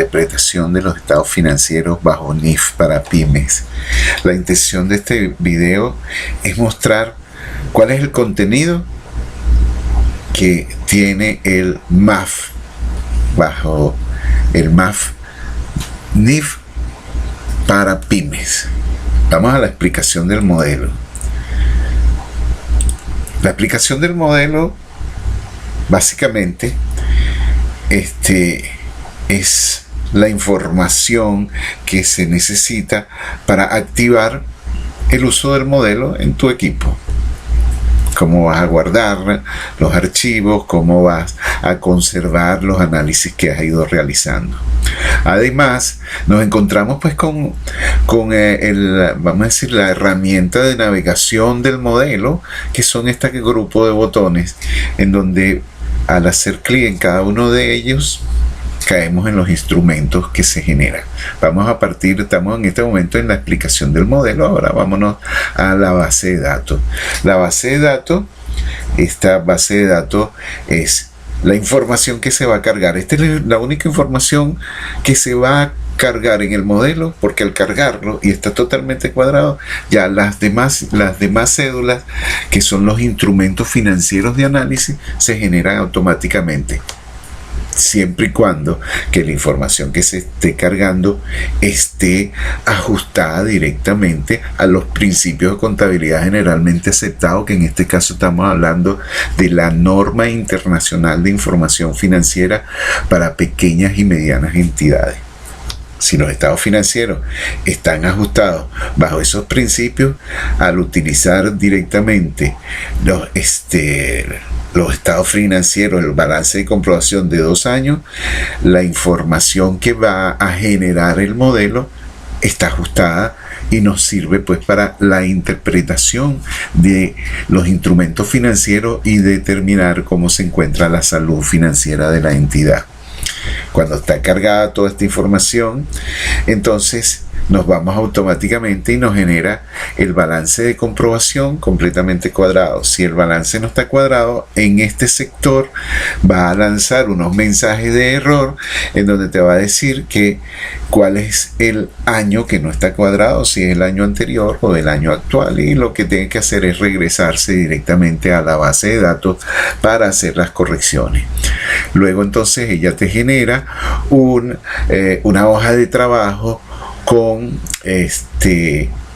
interpretación de los estados financieros bajo NIF para pymes. La intención de este video es mostrar cuál es el contenido que tiene el MAF bajo el MAF NIF para pymes. Vamos a la explicación del modelo. La explicación del modelo básicamente es la información que se necesita para activar el uso del modelo en tu equipo. Cómo vas a guardar los archivos, cómo vas a conservar los análisis que has ido realizando. Además, nos encontramos pues con vamos a decir, la herramienta de navegación del modelo, que son este grupo de botones, en donde al hacer clic en cada uno de ellos, caemos en los instrumentos que se generan. Estamos en este momento en la explicación del modelo. Ahora vámonos a la base de datos. La base de datos, esta base de datos es la información que se va a cargar. Esta es la única información que se va a cargar en el modelo, porque al cargarlo y está totalmente cuadrado, ya las demás cédulas, que son los instrumentos financieros de análisis, se generan automáticamente, siempre y cuando que la información que se esté cargando esté ajustada directamente a los principios de contabilidad generalmente aceptados, que en este caso estamos hablando de la norma internacional de información financiera para pequeñas y medianas entidades. Si los estados financieros están ajustados bajo esos principios, al utilizar directamente los estados financieros, el balance de comprobación de 2 años, la información que va a generar el modelo está ajustada y nos sirve pues para la interpretación de los instrumentos financieros y determinar cómo se encuentra la salud financiera de la entidad. Cuando está cargada toda esta información, entonces nos vamos automáticamente y nos genera el balance de comprobación completamente cuadrado. Si el balance no está cuadrado, en este sector va a lanzar unos mensajes de error en donde te va a decir cuál es el año que no está cuadrado, si es el año anterior o el año actual, y lo que tiene que hacer es regresarse directamente a la base de datos para hacer las correcciones. Luego entonces ella te genera una hoja de trabajo con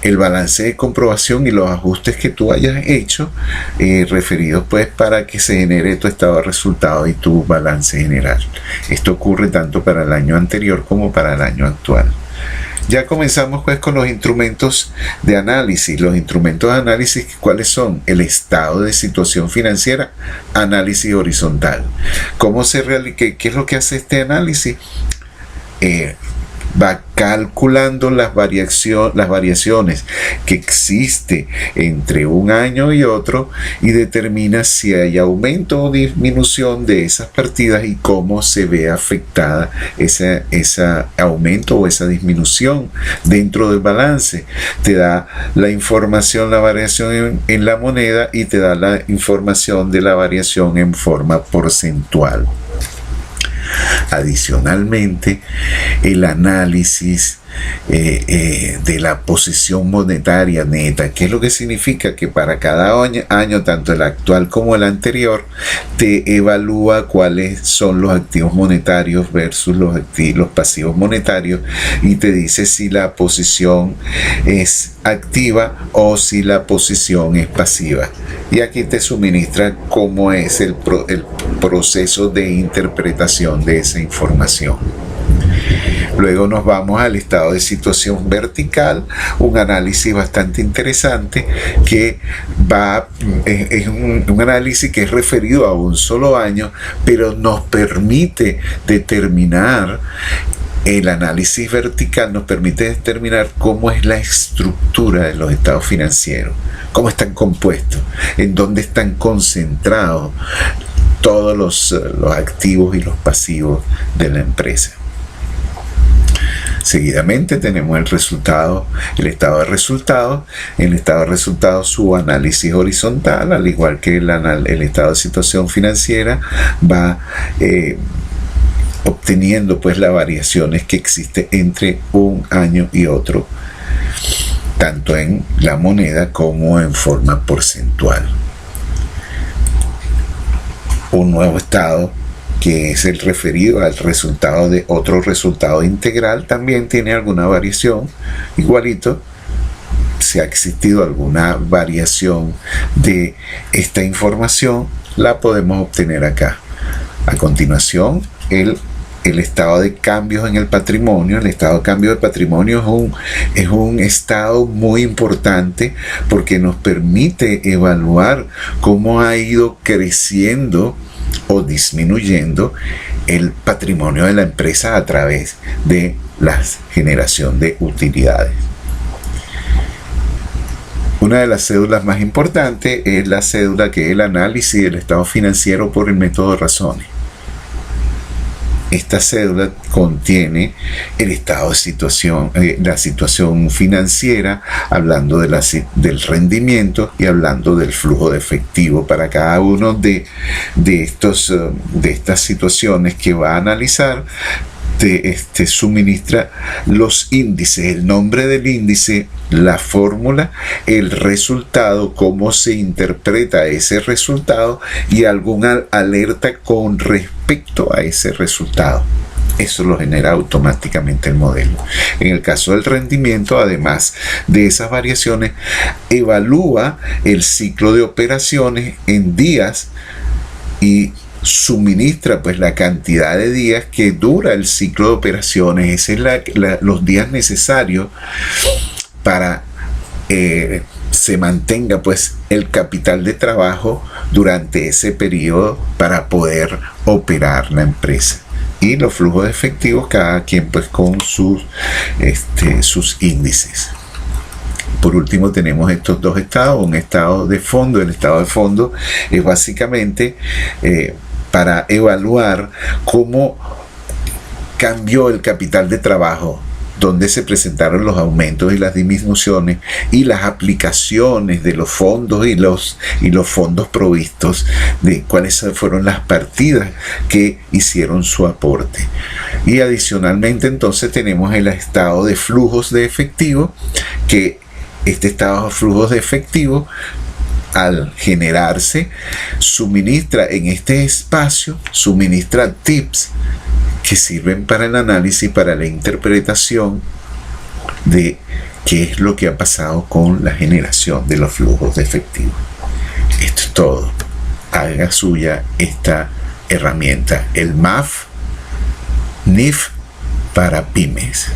el balance de comprobación y los ajustes que tú hayas hecho, referidos pues para que se genere tu estado de resultados y tu balance general. Esto ocurre tanto para el año anterior como para el año actual. Ya comenzamos pues con los instrumentos de análisis. Los instrumentos de análisis, ¿cuáles son? El estado de situación financiera, análisis horizontal. ¿Qué es lo que hace este análisis? Va calculando las variaciones que existe entre un año y otro y determina si hay aumento o disminución de esas partidas y cómo se ve afectada ese aumento o esa disminución dentro del balance. Te da la información, la variación en la moneda, y te da la información de la variación en forma porcentual. Adicionalmente, el análisis de la posición monetaria neta, que es lo que significa que para cada año, tanto el actual como el anterior, te evalúa cuáles son los activos monetarios versus los pasivos monetarios, y te dice si la posición es activa o si la posición es pasiva. Y aquí te suministra cómo es el proceso de interpretación de esa información. Luego nos vamos al estado de situación vertical, un análisis bastante interesante que es un análisis que es referido a un solo año, pero nos permite determinar. El análisis vertical nos permite determinar cómo es la estructura de los estados financieros, cómo están compuestos, en dónde están concentrados todos los activos y los pasivos de la empresa. Seguidamente tenemos el estado de resultados. En el estado de resultados, su análisis horizontal, al igual que el estado de situación financiera, va obteniendo pues las variaciones que existen entre un año y otro, tanto en la moneda como en forma porcentual. Un nuevo estado, que es el referido al resultado de otro resultado integral, también tiene alguna variación. Igualito, si ha existido alguna variación de esta información, la podemos obtener acá. A continuación, el estado de cambios en el patrimonio. El estado de cambio de patrimonio es un estado muy importante porque nos permite evaluar cómo ha ido creciendo o disminuyendo el patrimonio de la empresa a través de la generación de utilidades. Una de las cédulas más importantes es la cédula que es el análisis del estado financiero por el método de razones. Esta cédula contiene el estado de situación, la situación financiera, hablando del rendimiento y hablando del flujo de efectivo. Para cada uno de estas situaciones que va a analizar, suministra los índices, el nombre del índice, la fórmula, el resultado, cómo se interpreta ese resultado y alguna alerta con respecto a ese resultado. Eso lo genera automáticamente el modelo. En el caso del rendimiento, además de esas variaciones, evalúa el ciclo de operaciones en días y suministra pues la cantidad de días que dura el ciclo de operaciones. Ese es los días necesarios para se mantenga pues el capital de trabajo durante ese periodo para poder operar la empresa. Y los flujos de efectivos, cada quien pues con sus índices. Por último, tenemos estos dos estados, un estado de fondo. El estado de fondo es básicamente para evaluar cómo cambió el capital de trabajo, donde se presentaron los aumentos y las disminuciones y las aplicaciones de los fondos y los fondos provistos, de cuáles fueron las partidas que hicieron su aporte. Y adicionalmente entonces tenemos el estado de flujos de efectivo, que este estado de flujos de efectivo, al generarse, suministra en este espacio, suministra tips que sirven para el análisis, para la interpretación de qué es lo que ha pasado con la generación de los flujos de efectivo. Esto es todo. Haga suya esta herramienta, el MAF NIF para pymes.